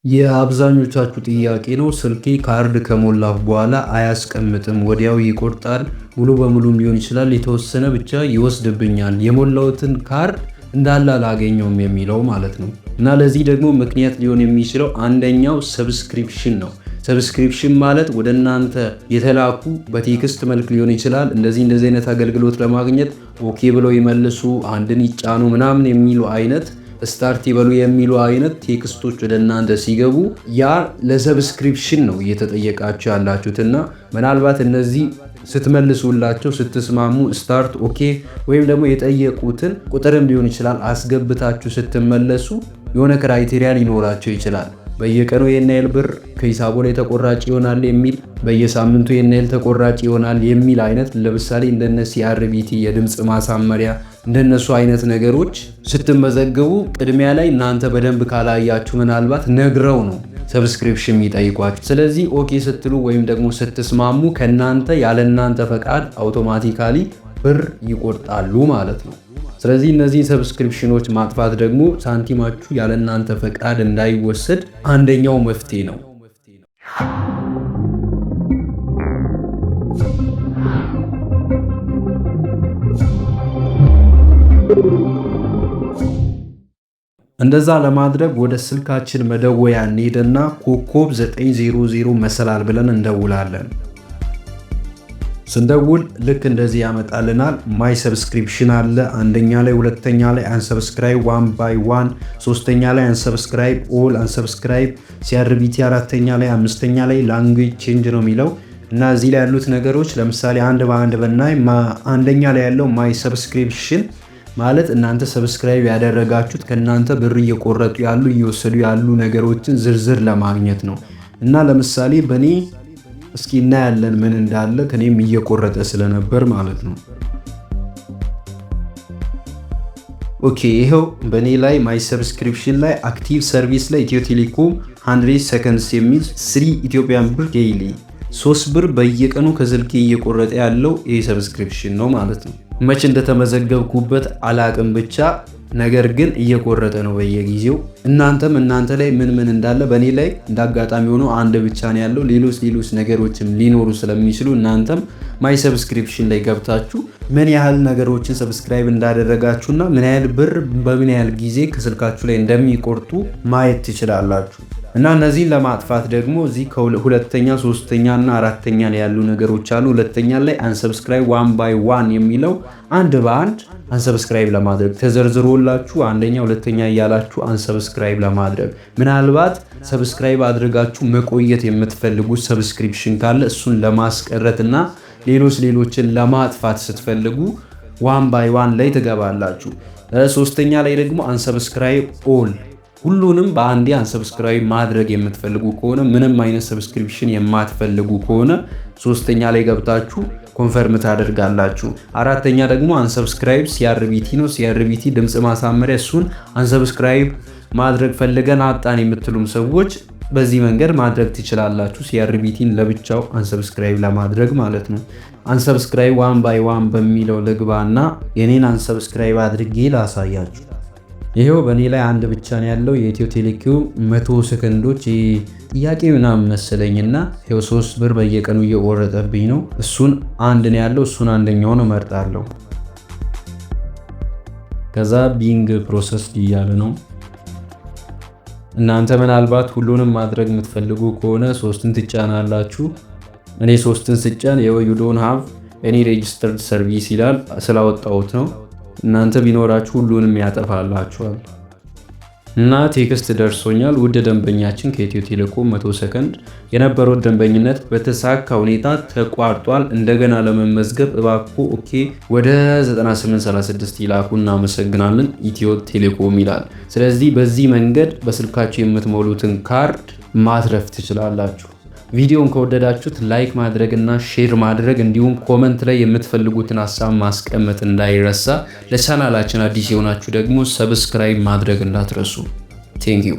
የአብዛኞቻችሁ ጥያቄ ነው። ስልኬ ካርድ ከሞላሁ በኋላ አያስቀምጥም፣ ወዲያው ይቆርጣል። ሙሉ በሙሉም ሊሆን ይችላል፣ የተወሰነ ብቻ ይወስድብኛል። የሞላሁትን ካርድ እንዳለ አላገኘውም የሚለው ማለት ነው። እና ለዚህ ደግሞ ምክንያት ሊሆን የሚችለው አንደኛው ሰብስክሪፕሽን ነው። ሰብስክሪፕሽን ማለት ወደ እናንተ የተላኩ በቴክስት መልክ ሊሆን ይችላል። እንደዚህ አይነት አገልግሎት ለማግኘት ኦኬ ብለው ይመልሱ፣ አንድን ይጫኑ ምናምን የሚሉ አይነት ስታርት ይበሉ የሚሉ አይነት ቴክስቶች ወደ እናንተ ሲገቡ ያ ለሰብስክሪፕሽን ነው እየተጠየቃችሁ ያላችሁትና ምናልባት እነዚህ ስትመልሱላቸው ስትስማሙ ስታርት ኦኬ ወይም ደግሞ የጠየቁትን ቁጥርም ሊሆን ይችላል አስገብታችሁ ስትመለሱ የሆነ ክራይቴሪያ ሊኖራቸው ይችላል። በየቀኑ የና ያህል ብር ከሂሳቡ ላይ ተቆራጭ ይሆናል የሚል፣ በየሳምንቱ የና ያህል ተቆራጭ ይሆናል የሚል አይነት ለምሳሌ እንደነ ሲአርቢቲ የድምፅ ማሳመሪያ እንደነሱ አይነት ነገሮች ስትመዘገቡ ቅድሚያ ላይ እናንተ በደንብ ካላያችሁ ምናልባት ነግረው ነው ሰብስክሪፕሽን የሚጠይቋችሁ። ስለዚህ ኦኬ ስትሉ ወይም ደግሞ ስትስማሙ ከናንተ ያለ እናንተ ፈቃድ አውቶማቲካሊ ብር ይቆርጣሉ ማለት ነው። ስለዚህ እነዚህን ሰብስክሪፕሽኖች ማጥፋት ደግሞ ሳንቲማችሁ ያለ እናንተ ፈቃድ እንዳይወሰድ አንደኛው መፍትሄ ነው። እንደዛ ለማድረግ ወደ ስልካችን መደወያ እንሄድና ኮከብ 900 መሰላል ብለን እንደውላለን። ስንደውል ልክ እንደዚህ ያመጣልናል። ማይ ሰብስክሪፕሽን አለ አንደኛ ላይ፣ ሁለተኛ ላይ አንሰብስክራይብ ዋን ባይ ዋን፣ ሶስተኛ ላይ አንሰብስክራይብ ኦል፣ አንሰብስክራይብ ሲአርቢቲ አራተኛ ላይ፣ አምስተኛ ላይ ላንጉዌጅ ቼንጅ ነው የሚለው እና እዚህ ላይ ያሉት ነገሮች ለምሳሌ አንድ በአንድ ብናይ አንደኛ ላይ ያለው ማይ ሰብስክሪፕሽን ማለት እናንተ ሰብስክራይብ ያደረጋችሁት ከእናንተ ብር እየቆረጡ ያሉ እየወሰዱ ያሉ ነገሮችን ዝርዝር ለማግኘት ነው። እና ለምሳሌ በእኔ እስኪ እናያለን ምን እንዳለ ከኔም እየቆረጠ ስለነበር ማለት ነው። ኦኬ ይሄው በእኔ ላይ ማይ ሰብስክሪፕሽን ላይ አክቲቭ ሰርቪስ ላይ ኢትዮ ቴሌኮም 100 ሰከንድስ የሚል 3 ኢትዮጵያን ብር ዴይሊ 3 ብር በየቀኑ ከስልኬ እየቆረጠ ያለው ይሄ ሰብስክሪፕሽን ነው ማለት ነው። መቼ እንደተመዘገብኩበት አላቅም ብቻ ነገር ግን እየቆረጠ ነው በየጊዜው። እናንተ ላይ ምን እንዳለ በእኔ ላይ እንዳጋጣሚ ሆኖ አንድ ብቻ ነው ያለው። ሌሎች ነገሮችም ሊኖሩ ስለሚችሉ እናንተም ማይ ሰብስክሪፕሽን ላይ ገብታችሁ ምን ያህል ነገሮችን ሰብስክራይብ እንዳደረጋችሁና ምን ያህል ብር በምን ያህል ጊዜ ከስልካችሁ ላይ እንደሚቆርጡ ማየት ትችላላችሁ። እና እነዚህን ለማጥፋት ደግሞ እዚህ ከሁለተኛ ሶስተኛ እና አራተኛ ላይ ያሉ ነገሮች አሉ። ሁለተኛ ላይ አንሰብስክራይብ ዋን ባይ ዋን የሚለው አንድ በአንድ አንሰብስክራይብ ለማድረግ ተዘርዝሮላችሁ አንደኛ ሁለተኛ እያላችሁ አንሰብስክራይብ ለማድረግ ምናልባት ሰብስክራይብ አድርጋችሁ መቆየት የምትፈልጉት ሰብስክሪፕሽን ካለ እሱን ለማስቀረት እና ሌሎችን ለማጥፋት ስትፈልጉ ዋን ባይ ዋን ላይ ትገባላችሁ። ሶስተኛ ላይ ደግሞ አንሰብስክራይብ ኦል ሁሉንም በአንዴ አንሰብስክራይብ ማድረግ የምትፈልጉ ከሆነ ምንም አይነት ሰብስክሪፕሽን የማትፈልጉ ከሆነ ሶስተኛ ላይ ገብታችሁ ኮንፈርም ታደርጋላችሁ። አራተኛ ደግሞ አንሰብስክራይብ ሲአርቢቲ ነው። ሲአርቢቲ ድምፅ ማሳመሪያ እሱን አንሰብስክራይብ ማድረግ ፈልገን አጣን የምትሉም ሰዎች በዚህ መንገድ ማድረግ ትችላላችሁ። ሲአርቢቲን ለብቻው አንሰብስክራይብ ለማድረግ ማለት ነው። አንሰብስክራይብ ዋን ባይ ዋን በሚለው ልግባና የኔን አንሰብስክራይብ አድርጌ ላሳያችሁ። ይሄው በእኔ ላይ አንድ ብቻ ነው ያለው የኢትዮ ቴሌኮም 100 ሰከንዶች ጥያቄ ምናምን መሰለኝና ይሄው 3 ብር በየቀኑ እየቆረጠብኝ ነው። እሱን አንድ ነው ያለው፣ እሱን አንደኛውን እመርጣለሁ። ከዛ ቢንግ ፕሮሰስ እያለ ነው። እናንተ ምናልባት ሁሉንም ማድረግ የምትፈልጉ ከሆነ 3ን ትጫናላችሁ። እኔ 3ን ስጫን ይሄው you don't have any registered service ይላል ስላወጣሁት ነው። እናንተ ቢኖራችሁ ሁሉንም ያጠፋላችኋል። እና ቴክስት ደርሶኛል። ውድ ደንበኛችን ከኢትዮ ቴሌኮም 100 ሰከንድ የነበረው ደንበኝነት በተሳካ ሁኔታ ተቋርጧል። እንደገና ለመመዝገብ እባክዎ ኦኬ ወደ 9836 ይላኩ። እናመሰግናለን ኢትዮ ቴሌኮም ይላል። ስለዚህ በዚህ መንገድ በስልካችሁ የምትሞሉትን ካርድ ማትረፍ ትችላላችሁ። ቪዲዮን ከወደዳችሁት ላይክ ማድረግና ሼር ማድረግ እንዲሁም ኮመንት ላይ የምትፈልጉትን ሀሳብ ማስቀመጥ እንዳይረሳ። ለቻናላችን አዲስ የሆናችሁ ደግሞ ሰብስክራይብ ማድረግ እንዳትረሱ። ቴንክ ዩ